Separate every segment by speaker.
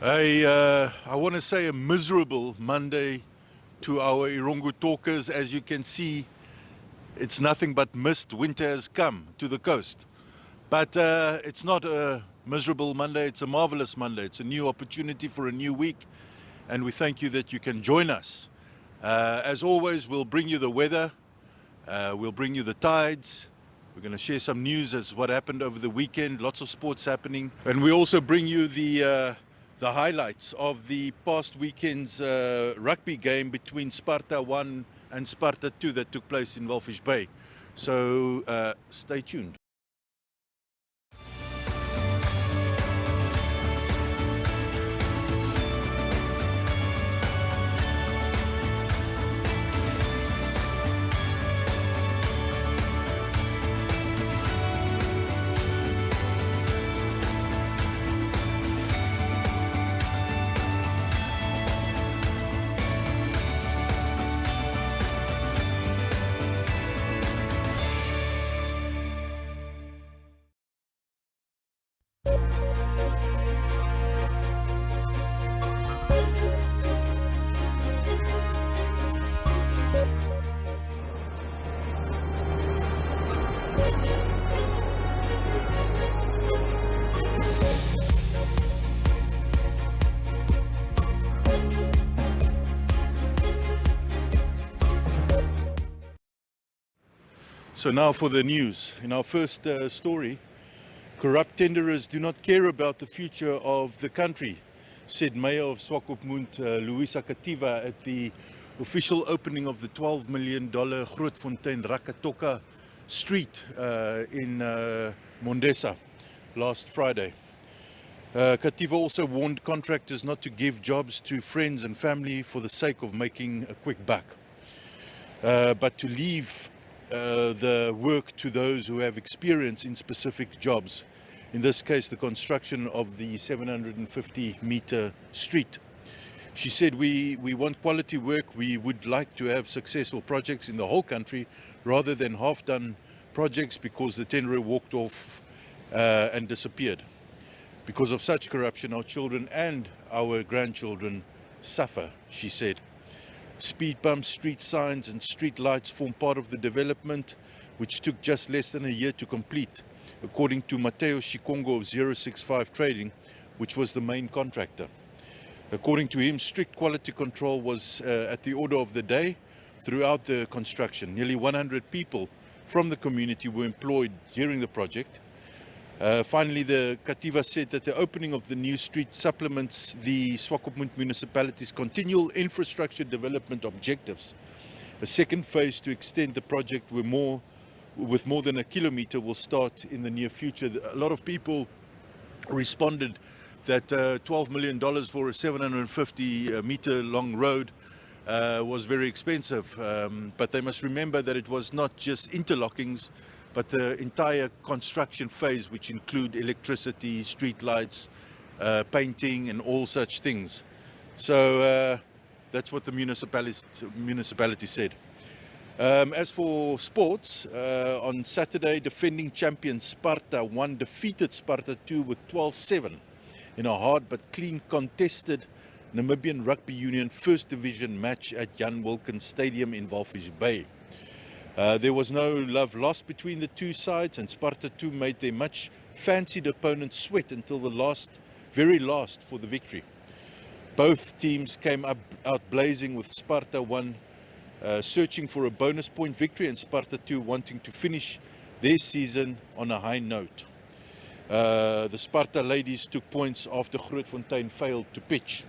Speaker 1: I want to say a miserable Monday to our Erongo Talkers. As you can see, it's nothing but mist. Winter has come to the coast. But it's not a miserable Monday, it's a marvelous Monday. It's a new opportunity for a new week, and we thank you that you can join us. As always, we'll bring you the weather, we'll bring you the tides. We're going to share some news as what happened over the weekend, lots of sports happening. And we also bring you the highlights of the past weekend's rugby game between Sparta I and Sparta II that took place in Walvis Bay. So stay tuned. So now for the news. In our first story, corrupt tenderers do not care about the future of the country, said Mayor of Swakopmund, Louisa Kativa, at the official opening of the $12 million Grootfontein Rakatoka Street in Mondesa last Friday. Kativa also warned contractors not to give jobs to friends and family for the sake of making a quick buck, but to leave the work to those who have experience in specific jobs. In this case, the construction of the 750-meter street. She said, we want quality work. We would like to have successful projects in the whole country rather than half-done projects because the tenderer walked off and disappeared. Because of such corruption, our children and our grandchildren suffer, she said. Speed bumps, street signs and street lights form part of the development, which took just less than a year to complete, according to Mateo Shikongo of 065 Trading, which was the main contractor. According to him, strict quality control was at the order of the day throughout the construction. Nearly 100 people from the community were employed during the project. Finally, the Kativa said that the opening of the new street supplements the Swakopmund municipality's continual infrastructure development objectives. A second phase to extend the project with more than a kilometer will start in the near future. A lot of people responded that $12 million for a 750-meter long road was very expensive, but they must remember that it was not just interlockings, but the entire construction phase, which include electricity, street lights, painting and all such things. So that's what the municipality said. As for sports, on Saturday, defending champion Sparta I defeated Sparta II with 12-7 in a hard but clean contested Namibian Rugby Union First Division match at Jan Wilkins Stadium in Walvis Bay. There was no love lost between the two sides, and Sparta II made their much fancied opponents sweat until the very last for the victory. Both teams came out blazing, with Sparta I searching for a bonus point victory and Sparta II wanting to finish their season on a high note. The Sparta ladies took points after Grootfontein failed to pitch.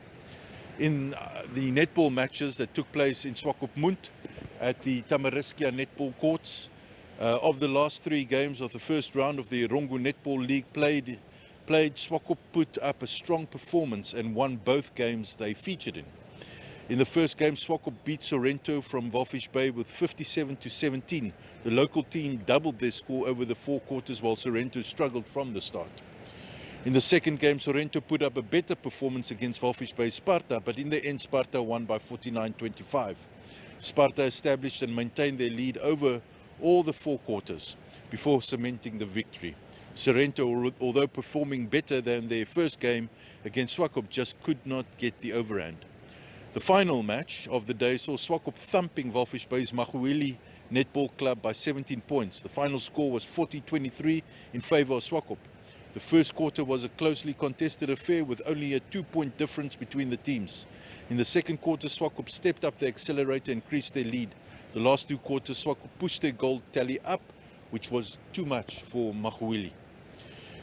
Speaker 1: In the netball matches that took place in Swakopmund at the Tamariskia netball courts, of the last 3 games of the first round of the Erongo Netball League played, Swakop put up a strong performance and won both games they featured in. In the first game, Swakop beat Sorrento from Walvis Bay with 57-17. The local team doubled their score over the 4 quarters, while Sorrento struggled from the start. In the second game, Sorrento put up a better performance against Walvis Bay Sparta, but in the end, Sparta won by 49-25. Sparta established and maintained their lead over all the 4 quarters before cementing the victory. Sorrento, although performing better than their first game against Swakop, just could not get the overhand. The final match of the day saw Swakop thumping Walvis Bay's Maguili Netball Club by 17 points. The final score was 40-23 in favour of Swakop. The first quarter was a closely contested affair with only a 2-point difference between the teams. In the second quarter, Swakop stepped up the accelerator and increased their lead. The last two quarters, Swakop pushed their goal tally up, which was too much for Maguili.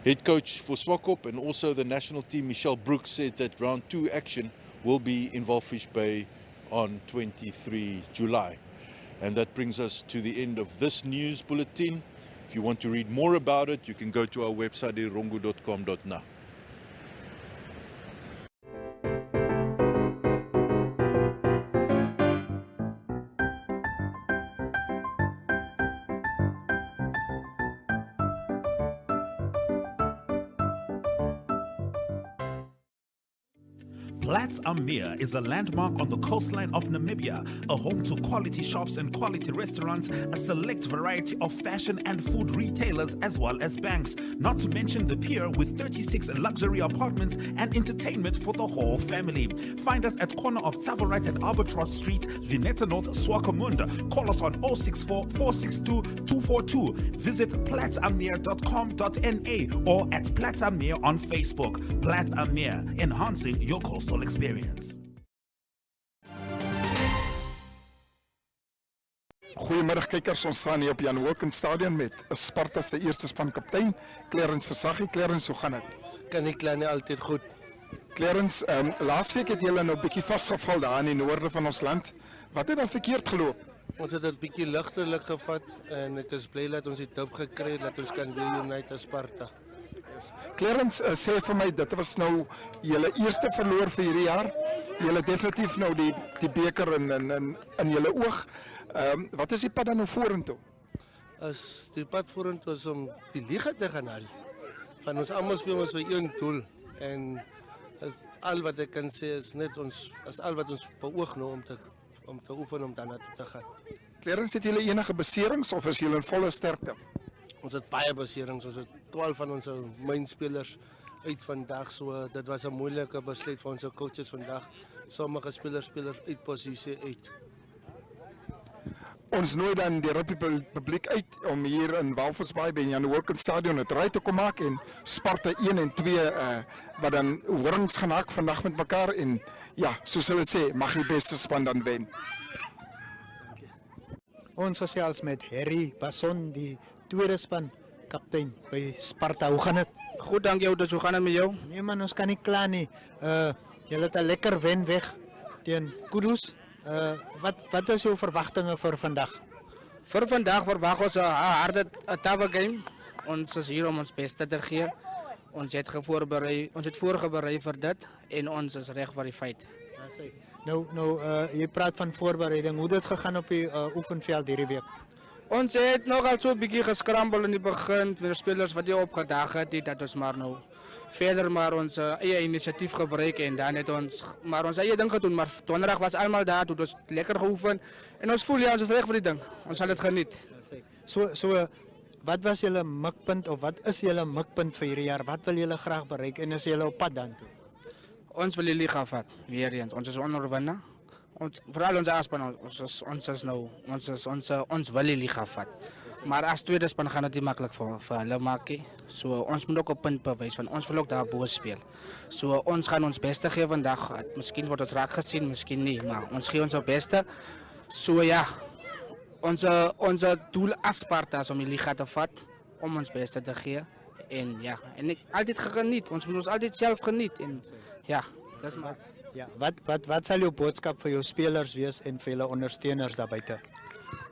Speaker 1: Head coach for Swakop and also the national team, Michelle Brooks, said that round 2 action will be in Walvis Bay on 23 July. And that brings us to the end of this news bulletin. If you want to read more about it, you can go to our website, erongo.com.na.
Speaker 2: Platz am Meer is a landmark on the coastline of Namibia, a home to quality shops and quality restaurants, a select variety of fashion and food retailers, as well as banks, not to mention the pier with 36 luxury apartments and entertainment for the whole family. Find us at corner of Tavelright and Albatross Street, Vineta North, Swakopmund. Call us on 064 462 242. Visit platzammeer.com.na or at Platz am Meer on Facebook. Platz am Meer, enhancing your coastal experience.
Speaker 3: Goeiemiddag kykers, ons staan hier op Jan Wilkins Stadion met Sparta se eerste span kaptein, Clarence Versaggie. Clarence, hoe gaan dit?
Speaker 4: Kan nie kla nie, altyd goed.
Speaker 3: Clarence, laasweek het julle nou 'n bietjie vasgeval daar in die noorde van ons land. Wat het dan verkeerd geloop?
Speaker 4: Ons het 'n bietjie ligtelik gevat en ek is bly dat ons die dop gekry het dat ons kan weer unite as Sparta.
Speaker 3: Clarence, sê vir my, dit was nou julle eerste verloor vir hierdie jaar. Julle definitief nou die beker in julle oog. Wat is die pad dan nou vorentoe?
Speaker 4: As die pad vorentoe is om die liga te gaan haal. Van ons almal speel ons vir een doel en al wat ek kan sê is net ons as al wat ons beoog nou om te oefen om daarna toe te gaan.
Speaker 3: Clarence, het julle enige beserings of is julle in volle sterkte?
Speaker 4: Ons het baie beserings, ons het 12 van ons mynspelers uit vandag, so dit was 'n moeilike besluit vir ons coaches vandag. Sommige spelers uit posisie uit.
Speaker 3: Ons nooi dan die rugby publiek uit om hier in Walvis Bay by Jan Wilkins Stadion 'n draai te kom maak en Sparta 1 en 2 wat dan horings gaan hak vandag met mekaar en ja, soos hulle sê, mag die beste span dan wen.
Speaker 5: Ons gesels met Harry Basson, die tweede span kaptein by Sparta. Hoe gaan dit?
Speaker 6: Goed, dankie ou, hoe gaan dit met jou?
Speaker 5: Nee man, ons kan nie kla nie. Julle het 'n lekker wen weg teen Kudus. Wat is jou verwagtinge vir vandag?
Speaker 6: Vir vandag verwag ons 'n harde tawe game. Ons is hier om ons beste te gee. Ons het voorberei vir dit en ons is reg vir die feit.
Speaker 5: Nou, jy praat van voorbereiding. Hoe het dit gegaan op die oefenveld hierdie week?
Speaker 6: Ons het nogal so 'n bietjie geskrampel in die begin met spelers wat nie opgedag het, dat ons maar nou verder maar ons eie inisiatief gebruik en dan het ons maar ons eie ding gedoen, maar donderdag was almal daar, het ons lekker geoefen en ons voel ja, ons is reg vir die ding. Ons sal dit geniet.
Speaker 5: So wat was julle mikpunt of wat is julle mikpunt vir hierdie jaar? Wat wil julle graag bereik en is julle op pad dan toe?
Speaker 6: Ons wil die liga vat, weer eens. Ons is onoorwinne. Vooral ons aanspan, ons wil die liga vat. Maar as tweede span gaan dit nie maklik vir hulle maak nie. So ons moet ook op punt bewys van ons wil ook daar bo speel. So ons gaan ons beste gee vandag. Miskien word ons raak gesien, miskien nie, maar ons gee ons beste. So ja, ons doel as Sparta is om die liga te vat, om ons beste te gee. En ja, en ek altyd geniet. Ons moet ons altyd self geniet en ja, dis maar.
Speaker 5: Ja, wat sal jou boodskap vir jou spelers wees en vir julle ondersteuners daar buite?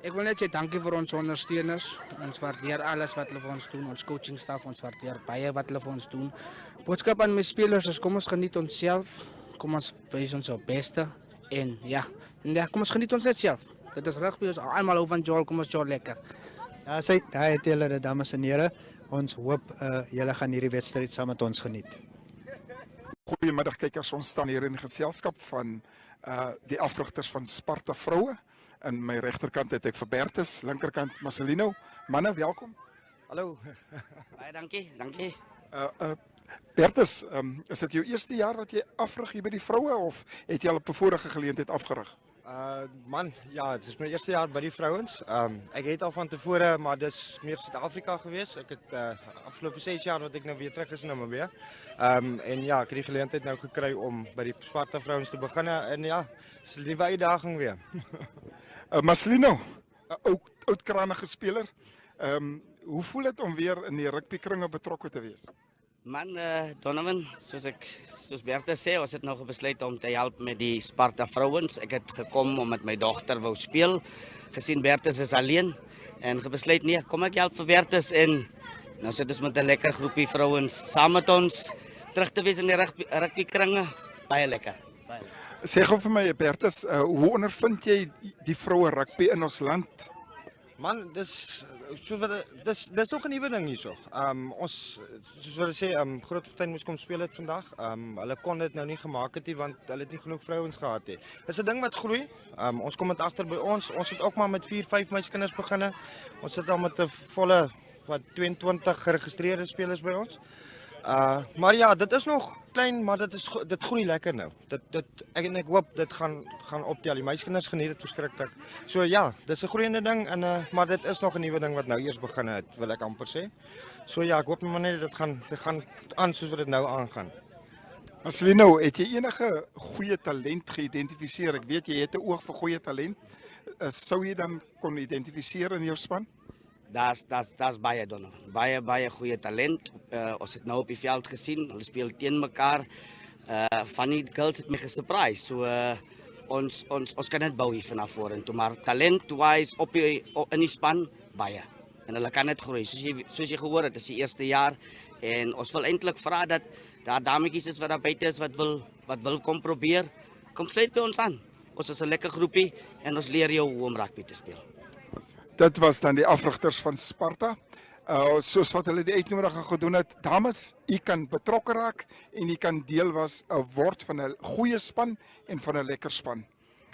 Speaker 6: Ek wil net sê dankie vir ons ondersteuners. Ons waardeer alles wat hulle vir ons doen. Ons coaching staf, ons waardeer baie wat hulle vir ons doen. Boodskap aan my spelers is kom ons geniet onsself. Kom ons wys ons beste en ja, kom ons geniet ons net self. Dit is rugby, ons almal hou van Joel, kom ons Joel lekker.
Speaker 5: Ja, daai het julle dit, dames en here. Ons hoop julle gaan hierdie wedstryd saam met ons geniet.
Speaker 3: Goeiemiddag kykers, ons staan hier in geselskap van die afrigters van Sparta vroue. In my regterkant het ek Verbertus, linkerkant Marcelino. Manne, welkom.
Speaker 7: Hallo.
Speaker 8: Baie dankie.
Speaker 3: Bertus, is dit jou eerste jaar wat jy afrig hier by die vroue of het jy al op 'n vorige geleentheid afgerig?
Speaker 7: Man, ja, het is mijn eerste jaar bij die vrouwens. Ik heet al van tevoren, maar dat is meer Zuid-Afrika geweest. Ik heb afgelopen 6 jaar wat ik nou weer terug is in Namibië. En ja, ik heb die gelegenheid nou gekregen om bij die Sparta vrouwens te beginnen. En ja, het is een nieuwe uitdaging weer.
Speaker 3: Marcelino, oud-kranige speler. Hoe voel het om weer in die rugbykringe betrokken te wees?
Speaker 8: Man, Donovan, soos Bertus sê, ons het nou besluit om te help met die Sparta vrouens. Ek het gekom om met my dogter wou speel. Gesien Bertus is alleen en besluit nee, kom ek help vir Bertus en nou sit ons met 'n lekker groepie vrouens saam met ons terug te wees in die rugbykringe. Baie lekker.
Speaker 3: Sê gou vir my Bertus, hoe ondervind jy die vroue rugby in ons land?
Speaker 7: Man, dis nog een nieuwe ding hierso. Ons, soos wat hulle sê, Grootfontein moes kom speel het vandag. Hulle kon dit nou nie gemaak het nie, want hulle het nie genoeg vrouens gehad nie. Dis 'n ding wat groei. Ons kom dit agter by ons. Ons het ook maar met 4-5 meisiekinders beginne. Ons sit al met 'n volle 22 geregistreerde spelers by ons. Maar ja, dit is nog klein, maar dit groei lekker nou. Ek hoop dit gaan optel. Die meisiekinders geniet dit verskriklik. So ja, dis 'n groeiende ding en maar dit is nog 'n nuwe ding wat nou eers begin het, wil ek amper sê. So ja, ek hoop maar net dit gaan aan soos wat dit nou aangaan.
Speaker 3: Marcelino, het jy enige goeie talent geïdentifiseer? Ek weet jy het 'n oog vir goeie talent. Sou jy dan kon identifiseer in jou span?
Speaker 8: Daar's baie Donovan. Baie goeie talent. Ons het nou op die veld gesien. Hulle speel teen mekaar. Van die girls het my gesurprise. So ons kan net bou hier vanaf vorentoe, maar talent-wise in die span baie. En hulle kan net groei. Soos jy gehoor het, is die eerste jaar en ons wil eintlik vra dat daar dametjies is wat daar buite is wat wil kom probeer. Kom sluit by ons aan. Ons is 'n lekker groepie en ons leer jou hoe om rugby te speel.
Speaker 3: Dit was dan die afrigters van Sparta. Soos wat hulle die uitnodiging gedoen het. Dames, u kan betrokke raak en u kan deel word van 'n goeie span en van 'n lekker span.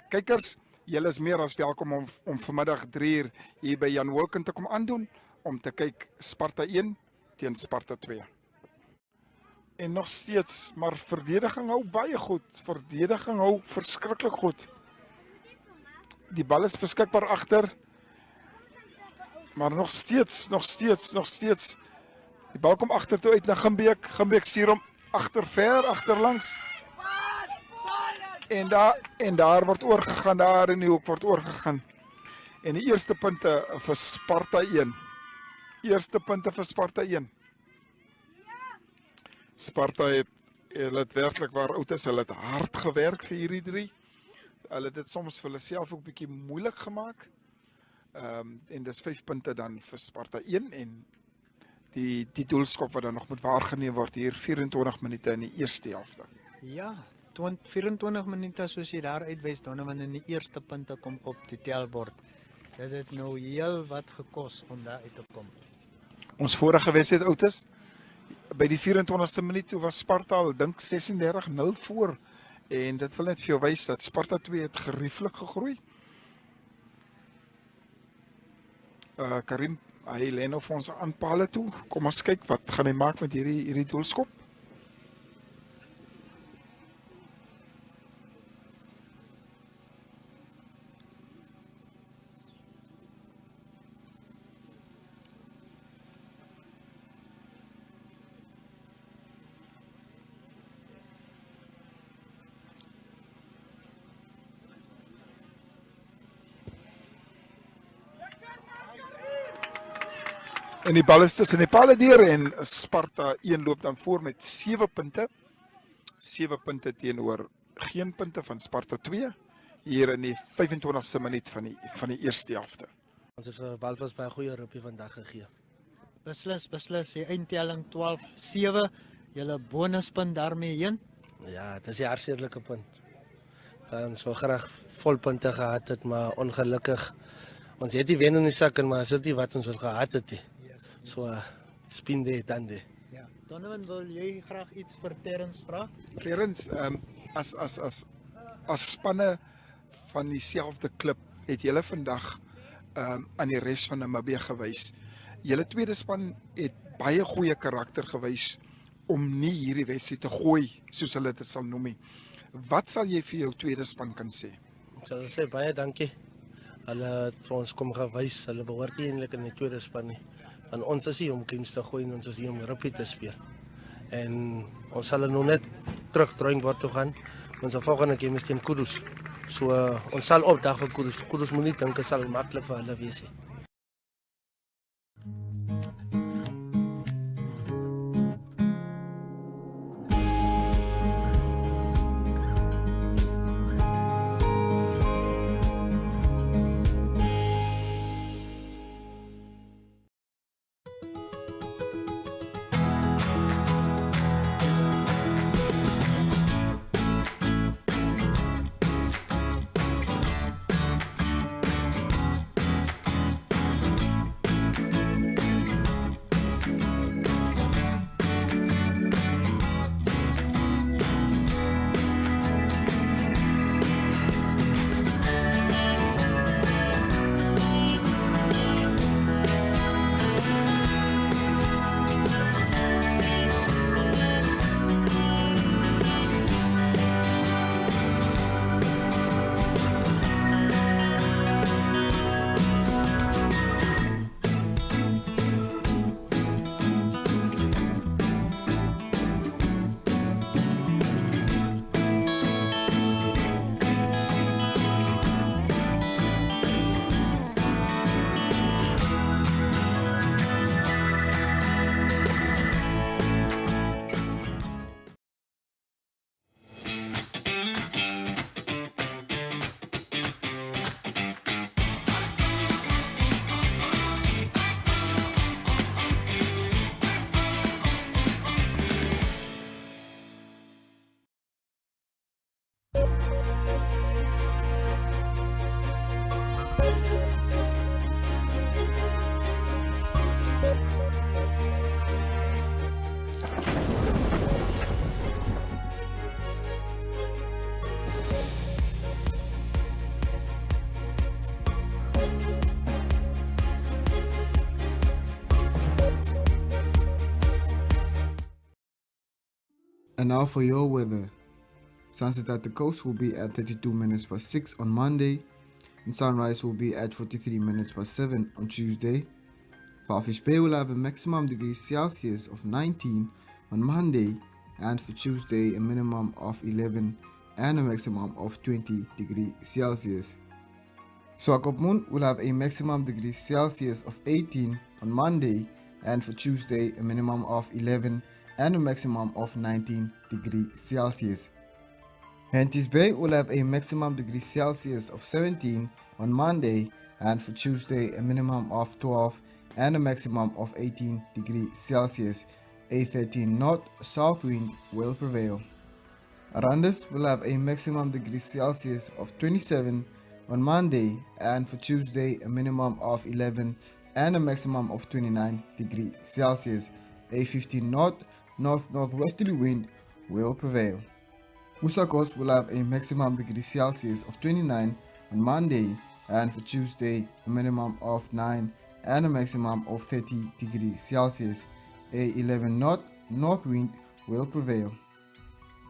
Speaker 3: Kykers, julle is meer as welkom om vanmiddag 3:00 hier by Jan Wilken te kom aandoen om te kyk Sparta I teen Sparta II. En nog steeds, maar verdediging hou baie goed. Verdediging hou verskriklik goed. Die bal is beskikbaar agter. Maar nog steeds. Die bal kom agter toe uit na Gimbeek. Gimbeek stuur hom ver agterlangs. En daar word oorgegaan, daar in die hoek word oorgegaan. En die eerste punte vir Sparta I. Sparta het werklik waar oud is, hulle het hard gewerk vir hierdie 3. Hulle het dit soms vir hulle self ook bietjie moeilik gemaak. En dis 5 punte dan vir Sparta I en die doelskop wat dan nog moet waargeneem word hier 24 minute in die eerste helfte.
Speaker 5: Ja, 24 minute soos jy daar uitwys, Donovan, in die eerste punte kom op die tellbord. Dit het nou heel wat gekos om daar uit te kom.
Speaker 3: Ons vorige wedstryd oud is, by die 24ste minuut toe was Sparta al dink 36-0 voor. En dit wil net vir jou wys dat Sparta II het gerieflik gegroei. Karim, hy lê nou vir ons aanpale toe. Kom ons kyk wat gaan hy maak met hierdie doelskop. En die bal is tussen die palle deur en Sparta 1 loop dan voor met 7 punte. 7 punte teenoor geen punte van Sparta 2 hier in die 25ste minuut van die eerste helfte.
Speaker 4: Ons is Walvis baie goeie rugby vandag gegee.
Speaker 5: Beslis, die eindtelling 12-7. Julle bonuspunt daarmee heen.
Speaker 4: Ja, dit is 'n hartseerlike punt. Ons sou graag vol punte gehad het, maar ongelukkig ons het die wen in die sak, maar dit is nie wat ons wil gehad het nie. So, spinde dan die.
Speaker 5: Ja. Donovan, wil jy graag iets vir Terrence vra?
Speaker 3: Terrence, as spanne van dieselfde klub het julle vandag aan die res van Namibië gewys. Julle tweede span het baie goeie karakter gewys om nie hierdie wedstryd te gooi, soos hulle dit sal noem nie. Wat sal jy vir jou tweede span kan sê?
Speaker 4: Ek sal sê baie dankie. Hulle het vir ons kom gewys, hulle behoort nie eintlik in die tweede span nie. Want ons is hier om games te gooi en ons is hier om rugby te speel. En ons sal nou net terug drawing board toe gaan. Ons volgende game is teen Kudus. So ons sal opdag vir Kudus. Kudus moet nie dink dit sal maklik vir hulle wees nie.
Speaker 9: And now for your weather. Sunset at the coast will be at 32 minutes past 6 on Monday, and sunrise will be at 43 minutes past 7 on Tuesday. For Fish Bay will have a maximum degrees Celsius of 19 on Monday, and for Tuesday a minimum of 11 and a maximum of 20 degrees Celsius. Swakopmund will have a maximum degrees Celsius of 18 on Monday, and for Tuesday a minimum of 11 and a maximum of 19 degrees Celsius. Henties Bay will have a maximum degrees Celsius of 17 on Monday, and for Tuesday a minimum of 12 and a maximum of 18 degrees Celsius. A 13 knot south wind will prevail. Arandis will have a maximum degrees Celsius of 27 on Monday, and for Tuesday a minimum of 11 and a maximum of 29 degrees Celsius. A 15 knot north-northwesterly wind will prevail. Usakos will have a maximum degrees Celsius of 29 on Monday, and for Tuesday a minimum of 9 and a maximum of 30 degrees Celsius. A 11 knot north wind will prevail.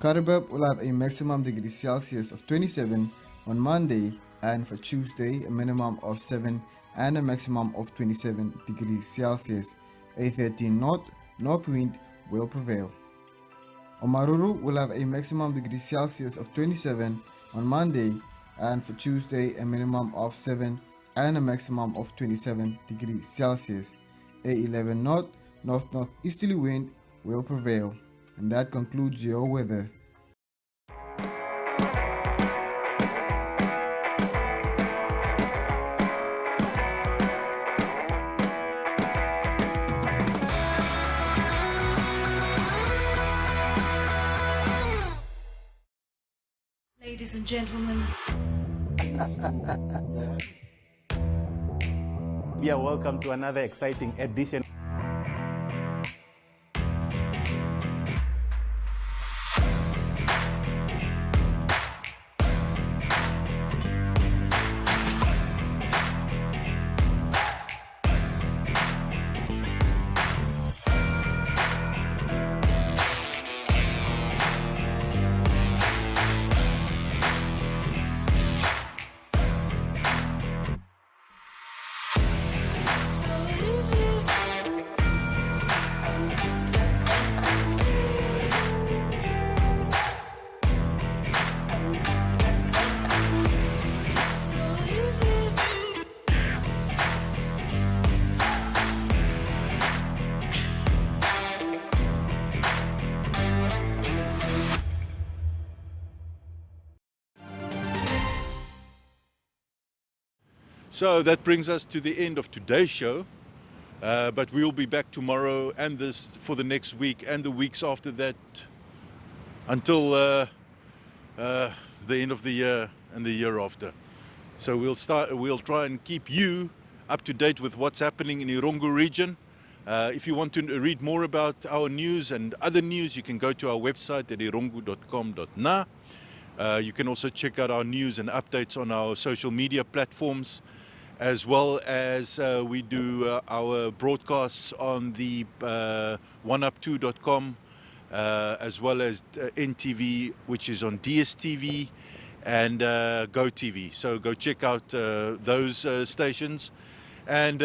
Speaker 9: Karibab will have a maximum degrees Celsius of 27 on Monday, and for Tuesday a minimum of 7 and a maximum of 27 degrees Celsius. A 13 knot north wind will prevail. Omaruru will have a maximum degrees Celsius of 27 on Monday, and for Tuesday a minimum of 7 and a maximum of 27 degrees Celsius. A 11 knot north-northeasterly wind will prevail. And that concludes your weather.
Speaker 10: Ladies and gentlemen.
Speaker 11: Yeah, welcome to another exciting edition.
Speaker 1: So that brings us to the end of today's show. But we'll be back tomorrow and this for the next week and the weeks after that until the end of the year and the year after. So we'll try and keep you up to date with what's happening in the Erongo region. If you want to read more about our news and other news, you can go to our website at erongo.com.na. You can also check out our news and updates on our social media platforms, as well as we do our broadcasts on the 1up2.com, as well as NTV, which is on DSTV and GoTV. So go check out those stations. And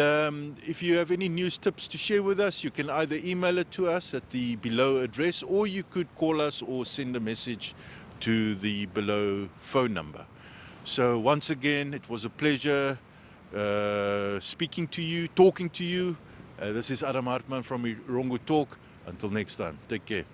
Speaker 1: if you have any news tips to share with us, you can either email it to us at the below address, or you could call us or send a message to the below phone number. So once again, it was a pleasure speaking to you, talking to you. This is Adam Hartman from Erongo Talk. Until next time, take care.